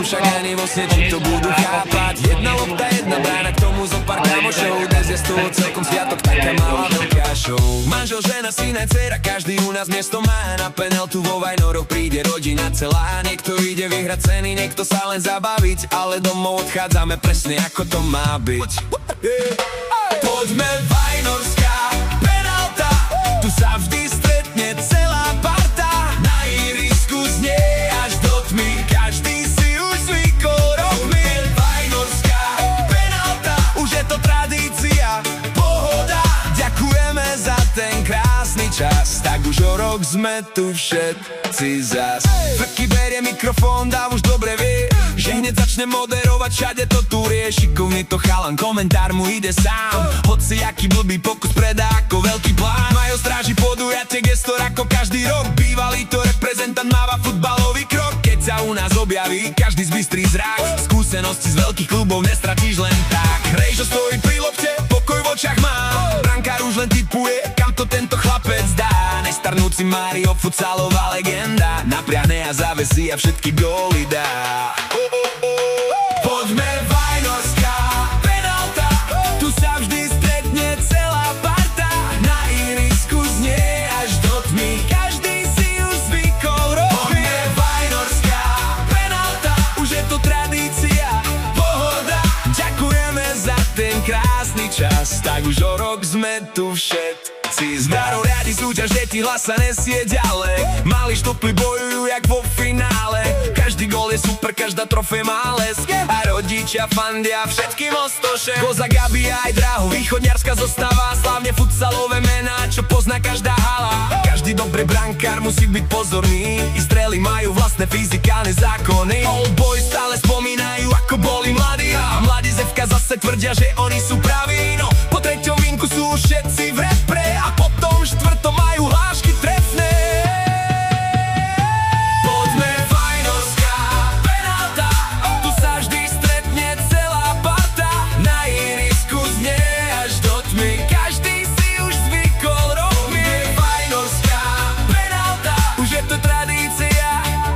však ani vo či to budú chápať. Jedna lopta, jedna brána, k tomu zo pár kamošov. Dnes je z toho celkom sviatok, taká malá veľká show. Manžel, žena, syn aj dcera, každý u nás miesto má. Na penaltu vo Vajnoroch príde rodina celá. Niekto ide vyhrať ceny, niekto sa len zabaviť, ale domov odchádzame presne ako to má byť. Poďme Vajnorská penalta, tu sa vždy stretne celá parta. Na ihrisku znie až do tmy, každý si už zvykol rokmi. Vajnorská penalta, už je to tradícia, pohoda. Ďakujeme za ten krásny čas, tak už o rok sme tu všetci zas. Frky berie mikrofón, Dáv už dobre vie, že hneď začne moderovať, všade to tu rie. Šikovný to chalan, komentár mu ide sám. Hoci aký blbý pokus predá ako veľký plán. Majo stráži podujatie, gestor ako každý rok. Bývalý to reprezentant máva futbalový krok. Keď sa u nás objaví každý zbystrý zrak, skúsenosti z veľkých klubov nestratíš len tak. Rejžo stojí pri lopte, pokoj v očiach má. Brankár už len tipuje, kam to tento chlapec dá. Nestarnúci Mário, futsalová legenda, napriahne a závesí a všetky góly dá. Poďme Vajnorská penalta, tu sa vždy stretne celá parta. Na ihrisku znie až do tmy, každý si už zvykol rokmi. Poďme Vajnorská penalta, už je to tradícia, pohoda. Ďakujeme za ten krásny čas, tak už o rok sme tu všetci. Zdaro riadi súťaž, deti hlas sa nesie ďalej. Mali štopy bojujú jak vo finále. Každý gól je super, každá trofej má lesk. A rodičia fandia všetkým o 106. Koza, Gabi aj Draho, východňarská zostava, slávne futsalové mená, čo pozná každá hala. Každý dobrý brankár musí byť pozorný, i strely majú vlastné fyzikálne zákony. Old boys stále spomínajú, ako boli mladí, a mladí z FK zase tvrdia, že oni sú praví. No, po treťom vínku sú už všetci v repre, a potom štvrtom majú hlášky trefné. Poďme Vajnorská penalta, tu sa vždy stretne celá parta. Na ihrisku znie až do tmy, každý si už zvykol rokmi. Vajnorská penalta, už je to tradícia,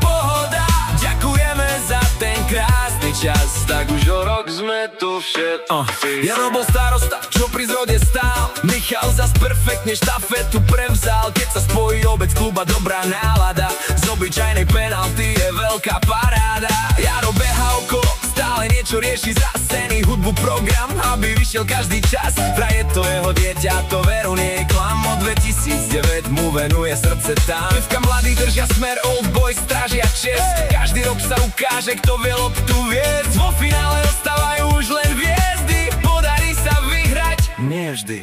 pohoda. Ďakujeme za ten krásny čas, tak už o rok sme tu všetci. Jano bol starosta, čo pri zrode stál. Michal zas perfektne štafetu prevzal. Keď sa spojí obec kluba, dobrá nálada. Z obyčajnej penalty je veľká paráda. Jaro beha okolo, stále niečo rieši za scény, hudbu, program, aby vyšiel každý čas. Vraj je to jeho dieťa, to veru nie je klam. Od 2009 mu venuje srdce tam. Pivka mladí držia smer, old boys strážia čest. Každý rok sa ukáže, kto vie loptu viesť. Vo finále ostávajú už len hviezdy, podarí sa vyhrať nie vždy.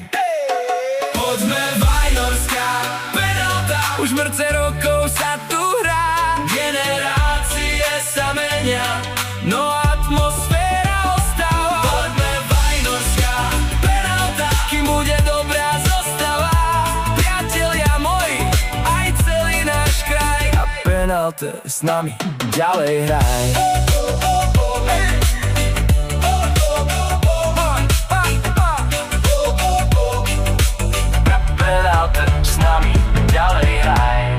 Poďme Vajnorská penalta, už mŕce rokov sa tu hrá. Generácie sa menia, no atmosféra ostáva. Poďme Vajnorská penalta, kým bude dobrá zostava. Priatelia moji, aj celý náš kraj, a penalta s nami ďalej hraj. S nami ďalej hraj.